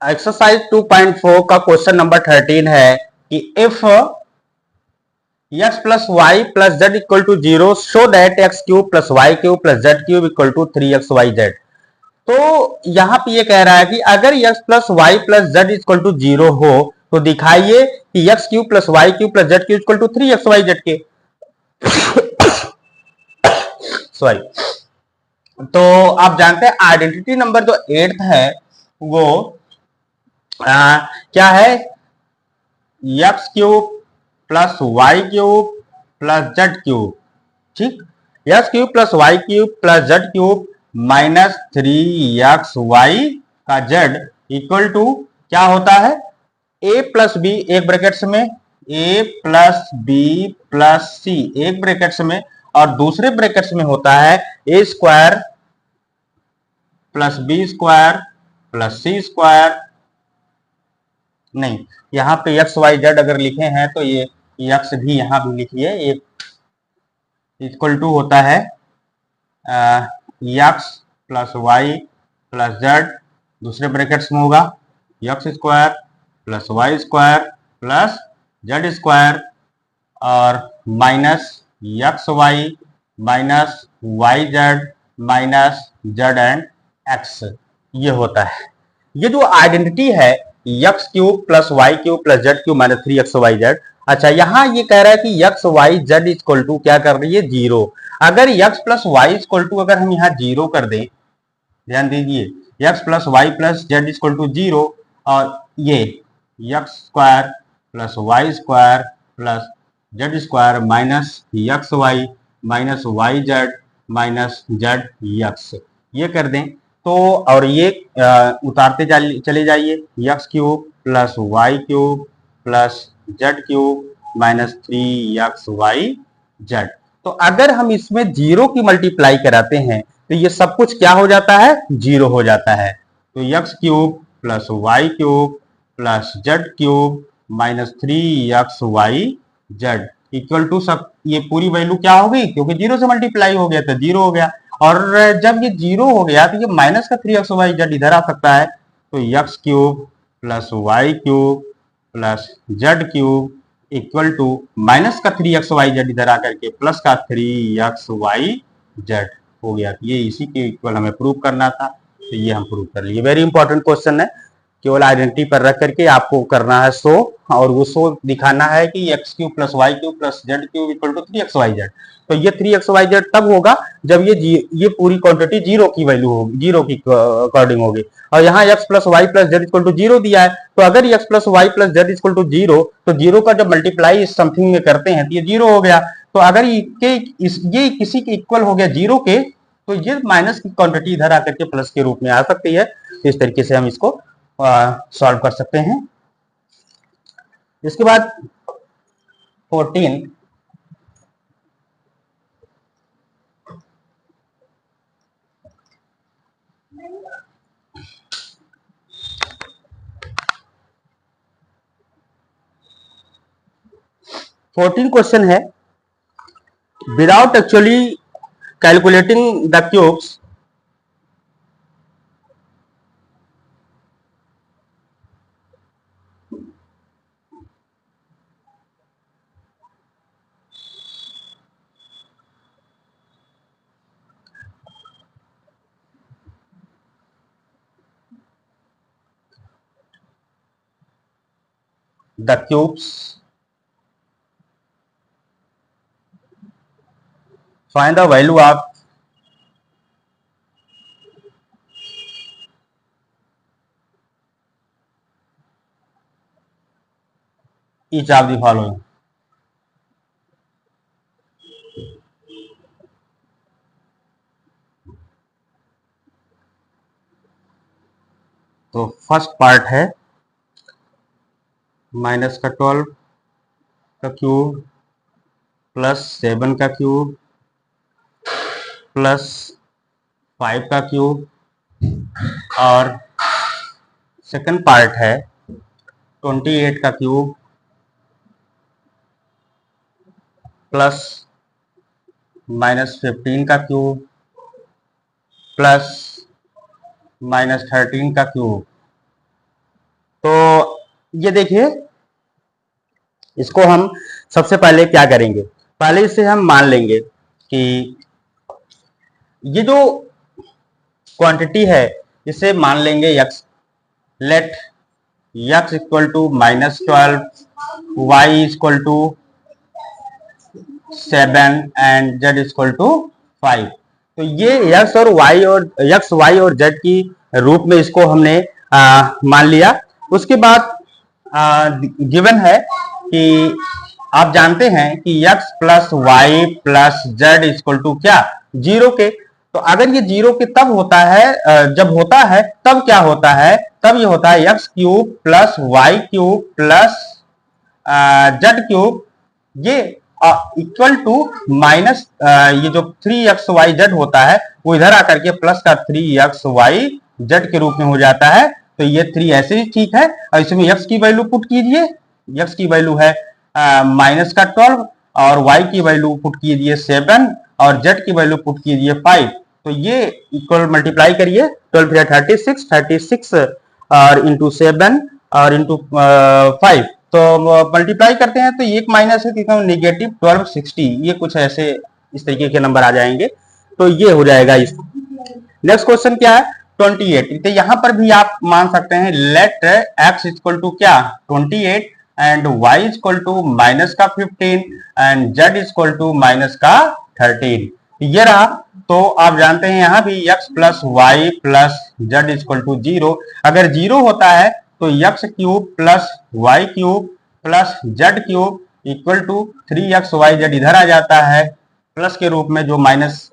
Exercise 2.4 का question number 13 है कि if x plus Y plus z equal to 0 show that x cube plus Y cube plus Z cube equal to 3xyz। तो यहां पे ये कह रहा है कि अगर x plus Y plus z equal to 0 हो तो दिखाइए कि x cube plus Y cube plus Z cube equal to 3xyz के। सॉरी। तो आप जानते हैं आइडेंटिटी नंबर जो 8th है वो क्या है, X cube plus Y cube plus Z cube. ठीक, X cube plus Y cube plus Z cube minus 3xy का जेड इक्वल टू क्या होता है, ए प्लस बी एक ब्रैकेट्स में, A plus B plus C एक ब्रैकेट्स में, और दूसरे ब्रैकेट्स में होता है A square plus B square plus C square. नहीं, यहां पे एक्स वाई जेड अगर लिखे हैं तो ये एक्स भी यहां भी लिखिए, एक इक्वल टू होता है X plus Y plus Z, दूसरे ब्रैकेट्स में होगा X square plus Y square plus Z square और minus x Y minus Y Z minus Z and X, ये होता है। ये जो आइडेंटिटी है X cube plus Y cube plus Z cube minus 3xyz। अच्छा, यहां ये कह रहा है कि X Y Z equal to क्या कर रही है, 0। अगर X plus Y equal to अगर हम यहाँ 0 कर दें, ध्यान दीजिए, x plus Y plus z equal to 0, और ये x square plus Y square plus Z square minus x Y minus Y Z minus z x, ये कर दें तो, और ये उतारते चले जाइए, x cube plus Y cube plus Z cube minus 3xyz। तो अगर हम इसमें 0 की मल्टीप्लाई कराते हैं तो ये सब कुछ क्या हो जाता है, 0 हो जाता है। तो x cube plus Y cube plus Z cube minus 3xyz equal to, सब ये पूरी वैल्यू क्या हो गई, क्योंकि 0 से मल्टीप्लाई हो गया तो 0 हो गया, और जब ये 0 हो गया तो ये माइनस का 3xyz इधर आ सकता है। तो x cube plus Y cube plus Z cube equal to minus का 3xyz इधर आकर के प्लस का 3xyz हो गया। ये इसी के इक्वल हमें प्रूव करना था, तो ये हम प्रूव कर लिए। वेरी इंपॉर्टेंट क्वेश्चन है, केवल आइडेंटिटी पर रख करके आपको करना है शो, और वो शो दिखाना है कि x cube plus Y cube plus Z cube equal to 3xyz। तो ये 3xyz तब होगा जब ये पूरी क्वांटिटी 0 की वैल्यू होगी, 0 की अकॉर्डिंग होगी, और यहाँ x plus Y plus z equal to 0 दिया है, तो अगर x plus Y plus z equal to 0, तो 0 का जब मल्टीप्लाई इस समथिंग में करते हैं तो ये 0 हो गया। तो अगर ये किसी के इक्वल हो गया 0 के, तो ये माइनस की क्वांटिटी इधर आकर के प्लस के रूप में आ सकती है। इस तरीके से हम इसको सॉल्व कर सकते हैं। इसके बाद 14 क्वेश्चन है, without actually calculating the cubes, the cubes, find the value of each of the following. तो फर्स्ट पार्ट है माइनस का 12 का क्यूब प्लस 7 का क्यूब प्लस 5 का क्यूब, और सेकंड पार्ट है 28 का क्यूब प्लस माइनस 15 का क्यूब प्लस माइनस 13 का क्यूब, तो ये देखिए, इसको हम सबसे पहले क्या करेंगे, पहले इसे हम मान लेंगे कि ये जो क्वांटिटी है इसे मान लेंगे x, let x equal to -12, y equal to 7 and z equal to 5। तो ये x y और z की रूप में इसको हमने मान लिया। उसके बाद गिवन है कि आप जानते हैं कि x plus Y plus z equal to क्या, 0 के। तो अगर ये 0 के तब होता है, जब होता है तब क्या होता है, तब ये होता है x cube plus Y cube plus Z cube, ये इक्वल टू माइनस ये जो 3xyz होता है वो इधर आकर के प्लस का 3xyz के रूप में हो जाता है। तो ये 3 ऐसे ही ठीक है, और इसमें x की वैल्यू पुट कीजिए, x की वैल्यू है माइनस का 12, और y की वैल्यू पुट कीजिए 7, और z की वैल्यू पुट कीजिए 5। तो ये इक्वल मल्टीप्लाई करिए, 12 36 और इंटू 7 और इंटू 5। तो मल्टीप्लाई करते हैं तो एक माइनस है तो नेगेटिव 1260, ये कुछ ऐसे इस तरीके के नंबर आ जाएंगे। तो ये हो जाएगा। इस नेक्स्ट क्वेश्चन क्या है, 28। तो यहां पर भी आप मान सकते हैं लेट x इक्वल टू क्या 28 and y equal to minus का 15 and z equal to minus का 13। ये रहा। तो आप जानते हैं यहां भी x plus Y plus z equal to 0। अगर 0 होता है तो x cube plus Y cube plus Z cube equal to 3xyz इधर आ जाता है प्लस के रूप में, जो माइनस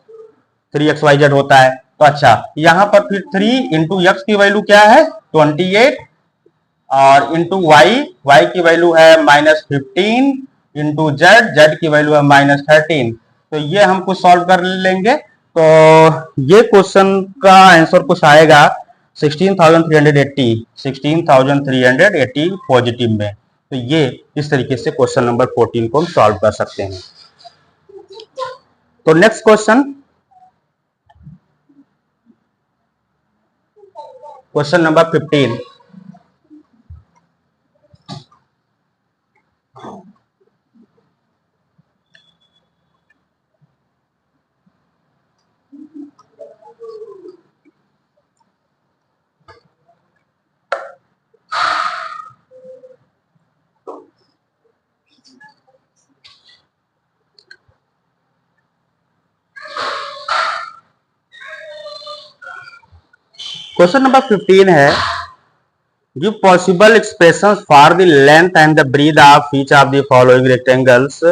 3xyz होता है। तो अच्छा, यहां पर फिर 3 इंटू एक्स की वैल्यू क्या है 28, और इंटू वाई की वैल्यू है -15, इंटू जेड की वैल्यू है -13। तो ये हम कुछ सॉल्व कर लेंगे। तो ये क्वेश्चन का आंसर कुछ आएगा 16,380 पॉजिटिव में। तो ये इस तरीके से क्वेश्चन नंबर 14 को हम सॉल्व कर सकते हैं। तो next question number 15। Question number 15 है, give possible expression for the length and the breadth of each of the following rectangles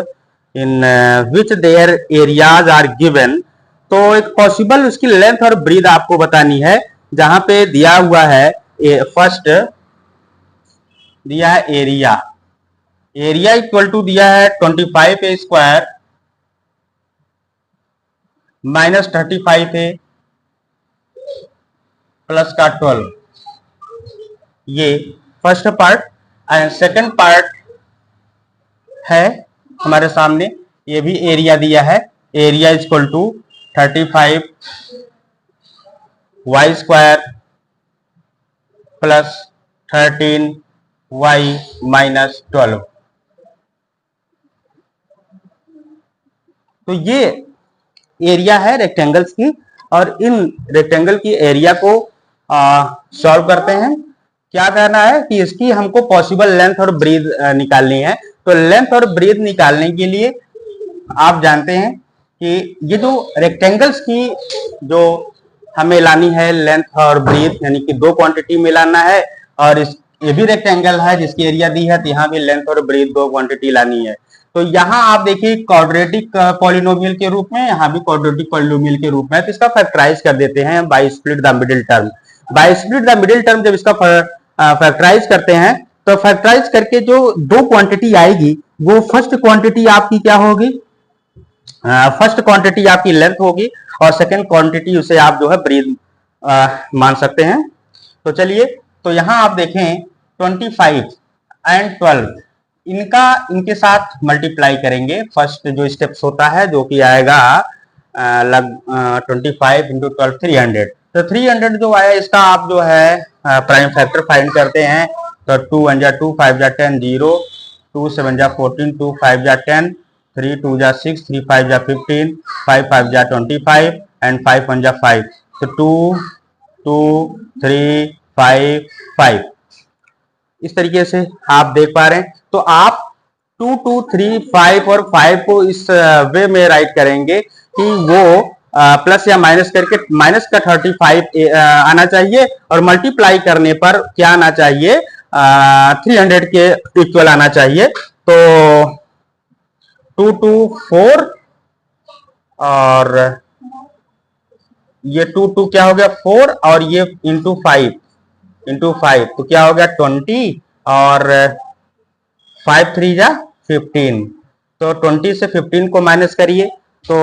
in which their areas are given. तो एक पॉसिबल उसकी लेंथ और ब्रीथ आपको बतानी है, जहां पे दिया हुआ है फर्स्ट दिया है एरिया इक्वल टू दिया है 25 स्क्वायर माइनस 35 है प्लस का 12, ये first part. And second part है हमारे सामने, ये भी एरिया दिया है, area equal to 35 y square plus 13 y minus 12। तो ये एरिया है रेक्टेंगल्स की, और इन रेक्टेंगल की एरिया को सॉल्व करते हैं। क्या करना है कि इसकी हमको पॉसिबल लेंथ और ब्रीथ निकालनी है। तो लेंथ और ब्रीथ निकालने के लिए आप जानते हैं कि ये जो रेक्टेंगल्स की जो हमें लानी है लेंथ और ब्रीथ, यानी कि दो क्वांटिटी में लाना है, और ये भी रेक्टेंगल है जिसकी एरिया दी है, तो यहाँ भी लेंथ और ब्रीथ दो क्वांटिटी लानी है। तो यहाँ आप देखिए क्वाड्रेटिक पॉलिनोमियल के रूप में, यहाँ भी क्वाड्रेटिक पॉलिनोमियल के रूप में, तो इसका फैक्टराइज कर देते हैं by split the middle term. By split the middle term जब इसका फैक्टराइज करते हैं, तो फैक्टराइज करके जो दो क्वांटिटी आएगी वो फर्स्ट क्वांटिटी आपकी क्या होगी, फर्स्ट क्वांटिटी आपकी लेंथ होगी, और सेकेंड क्वांटिटी उसे आप जो है ब्रीथ मान सकते हैं। तो चलिए, तो यहाँ आप देखें 25 एंड 12 इनके साथ मल्टीप्लाई करेंगे। फर्स्ट जो स्टेप्स होता है जो कि आएगा 25 इंटू 12 300। तो 300 जो आया इसका आप जो है प्राइम फैक्टर फाइंड करते हैं तो 2 1 जा 2 5 जा 10 0, 2 7 जा 14, 2 5 जा 10, 3 2 जा 6, 3 5 जा 15, 5 5 जा 25 एंड 5 1 जा 5। तो 2 2 3 5 5 इस तरीके से आप देख पा रहे हैं। तो आप 2 2 3 5 और 5 को इस वे में राइट करेंगे कि वो प्लस या माइनस करके माइनस का 35 आना चाहिए और मल्टीप्लाई करने पर क्या आना चाहिए, 300 के इक्वल आना चाहिए। तो 2 2 4 और ये 2 2 क्या हो गया 4 और ये इंटू 5 तो क्या हो गया 20 और 5 3 जा 15। तो 20 से 15 को माइनस करिए तो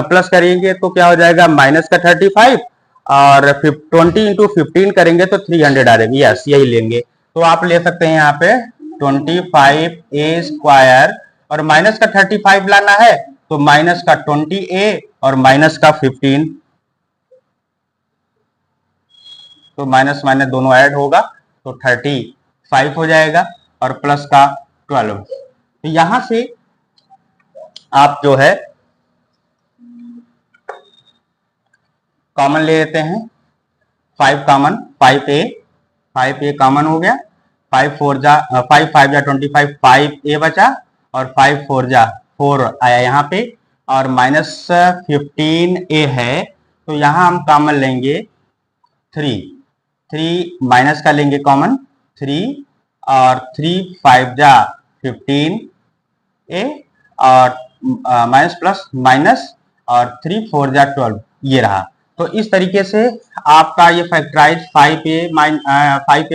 प्लस करेंगे तो क्या हो जाएगा माइनस का 35 और 20 इंटू 15 करेंगे तो 300 आ जाएगी। यस यही लेंगे। तो आप ले सकते हैं यहाँ पे 25a स्क्वायर और माइनस का 35 लाना है तो माइनस का 20a और माइनस का 15, तो माइनस माइनस दोनों ऐड होगा तो 35 हो जाएगा और प्लस का 12। तो यहां से आप जो है कॉमन ले लेते हैं 5 कॉमन 5a कॉमन हो गया, 5 5 जा 25 5a बचा और 5 4 जा 4 आया यहाँ पे और माइनस 15a है तो यहाँ हम कॉमन लेंगे 3 माइनस का लेंगे कॉमन 3 और 3 5 जा 15a और माइनस प्लस माइनस और 3 4 जा 12 ये रहा। तो इस तरीके से आपका ये फैक्टराइज 5a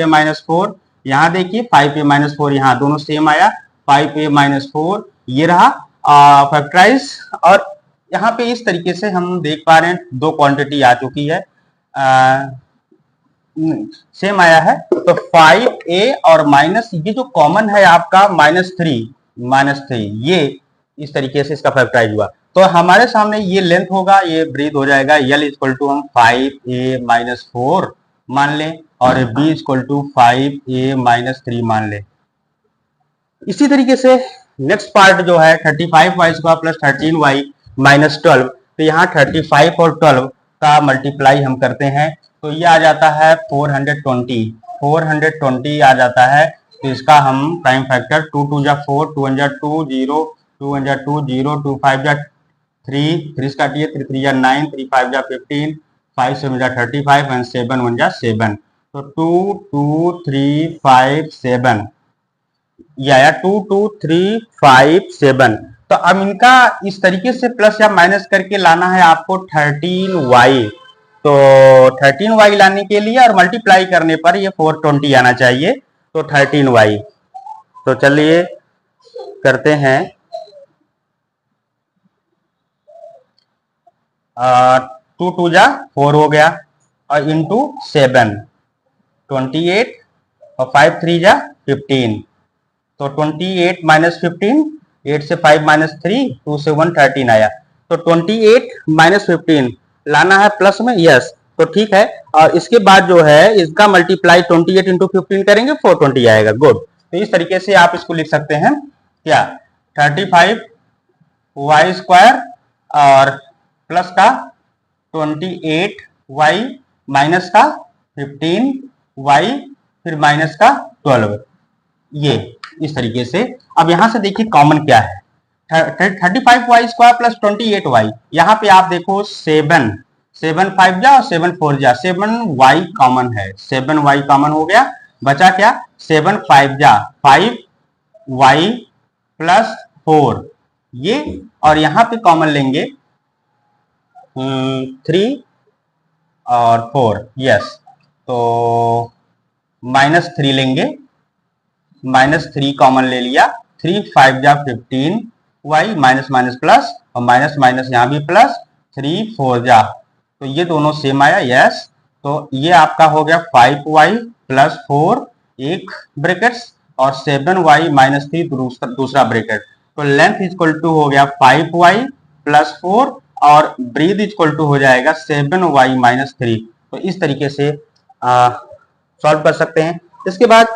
माइनस 4, यहाँ देखिए 5a माइनस 4 यहाँ दोनों सेम आया, 5a माइनस 4 ये रहा फैक्टराइज। और यहाँ पे इस तरीके से हम देख पा रहे हैं दो क्वांटिटी आ चुकी है, सेम आया है। तो 5a और माइनस ये जो कॉमन है आपका माइनस थ्री ये इस तरीके से इसका फैक्टराइज हुआ। तो हमारे सामने ये लेंथ होगा, ये ब्रीथ हो जाएगा L इक्वल टू हम 5a माइनस 4 मान लें और b equal to 5a minus 3 मान लें। इसी तरीके से नेक्स्ट पार्ट जो है 35y square plus 13y minus 12, तो यहाँ 35 और 12 का मल्टीप्लाई हम करते हैं तो ये आ जाता है 420 आ जाता है। तो इसका हम प्राइम फैक्टर 2 2 जा 4, 2 1 जा 2 0, 2 1 जा 2 0, 2 5 जा 3 काटिए 3 3 जा 9, 3 5 जा 15, 5 7 जा 35 एंड 7 1 जा 7। तो 2 2 3 5 7 ये आया 2 2 3 5 7। तो अब इनका इस तरीके से प्लस या माइनस करके लाना है आपको 13y। तो 13y लाने के लिए और मल्टीप्लाई करने पर ये 420 आना चाहिए। तो 13y, तो चलिए करते हैं 2 2 जा 4 हो गया और इंटू 7 28 और 5 3 जा 15। तो 28 माइनस 15, 8 से 5 माइनस 3, 2 से 1 13 आया। तो 28 माइनस 15 लाना है प्लस में, यस तो ठीक है। और इसके बाद जो है इसका मल्टीप्लाई 28 इंटू 15 करेंगे 420 आएगा। गुड। तो इस तरीके से आप इसको लिख सकते हैं क्या 35y स्क्वायर और प्लस का 28y माइनस का 15y फिर माइनस का 12, ये इस तरीके से। अब यहां से देखिए कॉमन क्या है 35y स्क्वायर प्लस 28y। यहाँ पे आप देखो 7 5 जा और 7 4 जा, 7y कॉमन है, 7y कॉमन हो गया, बचा क्या 7 5 जा 5y प्लस 4 ये, और यहाँ पे कॉमन लेंगे 3 और 4, यस तो -3 लेंगे, -3 कॉमन ले लिया, 3 5 जा 15y माइनस माइनस प्लस और माइनस माइनस यहाँ भी प्लस, 3 4 जा, तो ये दोनों सेम आया, यस तो ये आपका हो गया 5y प्लस 4 एक ब्रैकेट्स और 7y माइनस 3 दूसरा ब्रैकेट। तो लेंथ इक्वल टू हो गया 5y प्लस 4 और ब्रीथ इक्वल टू हो जाएगा 7y माइनस 3। तो इस तरीके से सॉल्व कर सकते हैं। इसके बाद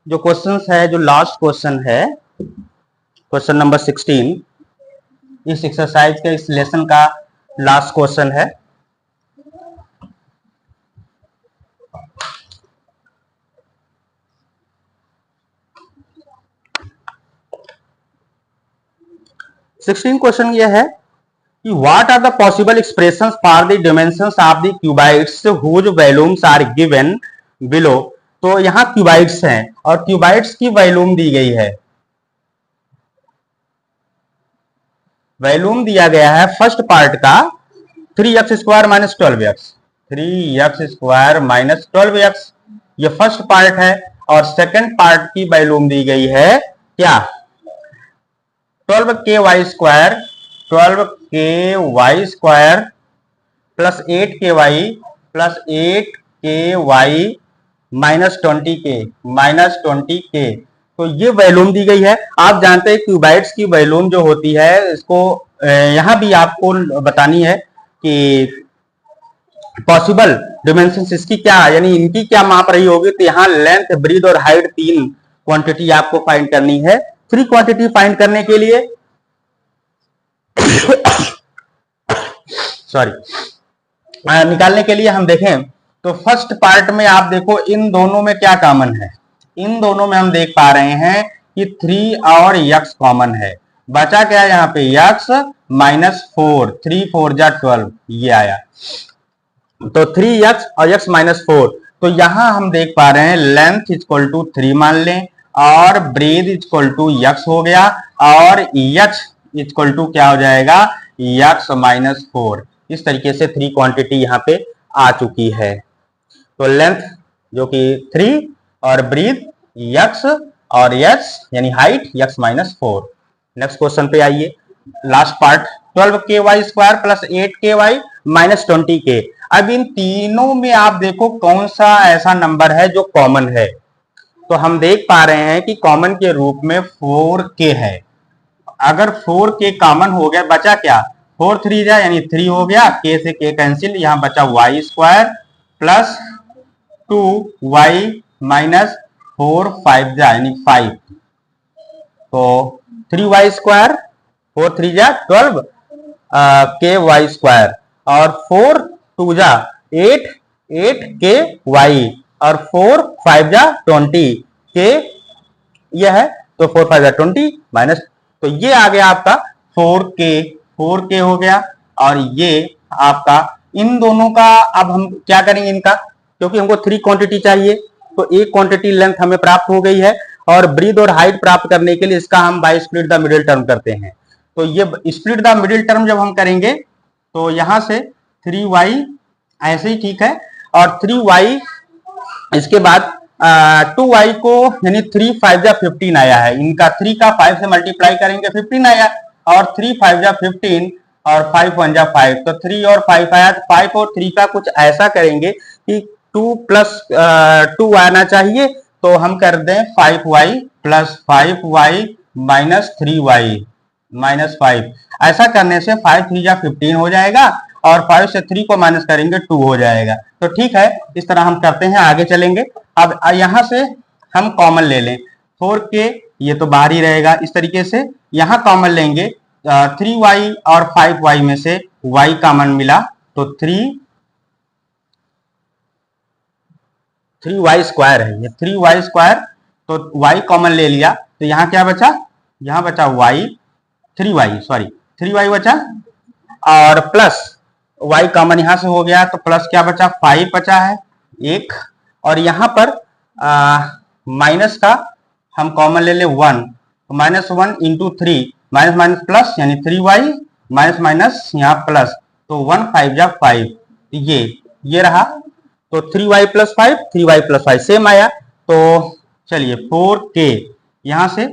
जो क्वेश्चन है, जो लास्ट क्वेश्चन है, क्वेश्चन नंबर 16, इस एक्सरसाइज का, इस लेसन का लास्ट क्वेश्चन है। क्वेश्चन यह है कि what are the possible expressions for the dimensions of the cuboids whose volumes are given below. तो यहां क्यूबाइड्स हैं और क्यूबाइड्स की वॉल्यूम दी गई है। वॉल्यूम दिया गया है फर्स्ट पार्ट का 3x² minus 12x, 3x² minus 12x, ये फर्स्ट पार्ट है। और सेकंड पार्ट की वॉल्यूम दी गई है क्या, 12ky² 12ky² plus 8ky plus 8ky minus 20k। तो ये वॉल्यूम दी गई है। आप जानते हैं क्यूबाइड्स की वॉल्यूम जो होती है, इसको यहां भी आपको बतानी है कि पॉसिबल डिमेंशंस इसकी क्या, यानी इनकी क्या माप रही होगी। तो यहाँ लेंथ, ब्रीथ और हाइट 3 क्वांटिटी आपको फाइंड करनी है। 3 क्वांटिटी फाइंड करने के लिए सॉरी निकालने के लिए हम देखें तो फर्स्ट पार्ट में आप देखो इन दोनों में क्या कॉमन है। इन दोनों में हम देख पा रहे हैं कि 3 और x कॉमन है। बचा क्या है यहाँ पे, x माइनस 4, 3 4 जा 12, ये आया। तो 3x और x माइनस 4। तो यहां हम देख पा रहे हैं लेंथ इक्वल टू 3 मान लें और ब्रेथ इक्वल टू x हो गया और x इक्वल टू क्या हो जाएगा, x माइनस 4। इस तरीके से 3 क्वांटिटी यहाँ पे आ चुकी है। तो लेंथ जो कि 3 और ब्रीथ x और s यानी height x minus 4। Next question पे आइए, last part 12ky² plus 8ky minus 20k। अब इन तीनों में आप देखो कौन सा ऐसा नंबर है जो कॉमन है। तो हम देख पा रहे हैं कि कॉमन के रूप में 4k है। अगर 4k कॉमन हो गया, बचा क्या, 4 3 जा यानी 3 हो गया, k से k कैंसिल, यहां बचा y² प्लस 2y माइनस 4 5 जा यानी 5। तो 3y² 4 3 जा 12 ky² और 4 2 जा 8 8ky और 4 5 जा 20 k, यह है। तो 4 5 जा 20 माइनस, तो ये आ गया आपका 4k हो गया। और ये आपका इन दोनों का, अब हम क्या करेंगे इनका, क्योंकि हमको 3 क्वांटिटी चाहिए तो एक क्वांटिटी लेंथ हमें प्राप्त हो गई है और ब्रीथ और हाइट प्राप्त करने के लिए इसका हम by split the middle term करते हैं। तो ये स्प्लिट द मिडिल टर्म जब हम करेंगे तो यहां से 3y ऐसे ही ठीक है और 3y, इसके बाद 2y को यानी 3 5 जा 15 आया है। इनका 3 का 5 से मल्टीप्लाई करेंगे 15 आया और 3 5 जा 15 और 5 1 जा 5, तो 3 और 5 आया। 5 और 3 का कुछ ऐसा करेंगे कि 2 प्लस 2 आना चाहिए, तो हम कर दें 5y plus 5y minus 3y minus 5। ऐसा करने से 5 3 जा 15 हो जाएगा और 5 से 3 को माइनस करेंगे 2 हो जाएगा। तो ठीक है, इस तरह हम करते हैं, आगे चलेंगे। अब यहां से हम कॉमन ले लें 4k, ये तो बाहर ही रहेगा। इस तरीके से यहां कॉमन लेंगे 3y और 5y में से y कॉमन मिला तो 3y² है, ये 3y²। तो y कॉमन ले लिया तो यहां क्या बचा, यहां बचा y 3y बचा और प्लस y कॉमन यहां से हो गया तो प्लस क्या बचा, 5 बचा है एक। और यहां पर माइनस का हम कॉमन ले ले 1, तो -1 इंटू 3, माइनस माइनस प्लस यानी 3y माइनस माइनस यहाँ प्लस, तो 1 5 जा 5, ये रहा। तो 3y plus 5 3y plus 5 same आया। तो चलिए 4k, यहां से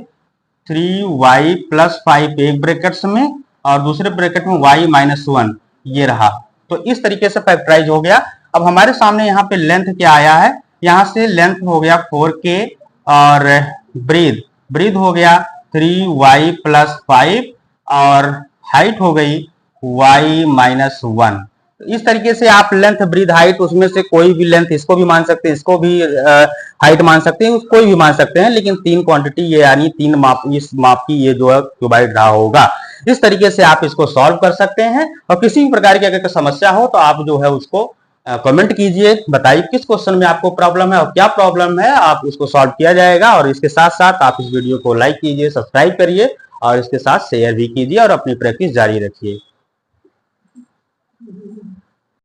3y प्लस 5 एक ब्रैकेट्स में और दूसरे ब्रैकेट में y माइनस 1, ये रहा। तो इस तरीके से फैक्टराइज हो गया। अब हमारे सामने यहाँ पे लेंथ क्या आया है, यहाँ से लेंथ हो गया 4k और ब्रीथ हो गया 3y प्लस 5 और हाइट हो गई y माइनस 1। इस तरीके से आप लेंथ ब्रीथ हाइट उसमें से कोई भी लेंथ, इसको भी मान सकते हैं, इसको भी हाइट मान सकते हैं, कोई भी मान सकते हैं, लेकिन 3 क्वांटिटी ये यानी 3 माप, इस माप की ये जो है क्यूबाइड रहा होगा। इस तरीके से आप इसको सॉल्व कर सकते हैं। और किसी भी प्रकार की अगर समस्या हो तो आप जो है उसको कमेंट कीजिए, बताइए किस क्वेश्चन में आपको प्रॉब्लम है और क्या प्रॉब्लम है, आप उसको सॉल्व किया जाएगा। और इसके साथ साथ आप इस वीडियो को लाइक कीजिए, सब्सक्राइब करिए और इसके साथ शेयर भी कीजिए और अपनी प्रैक्टिस जारी रखिए।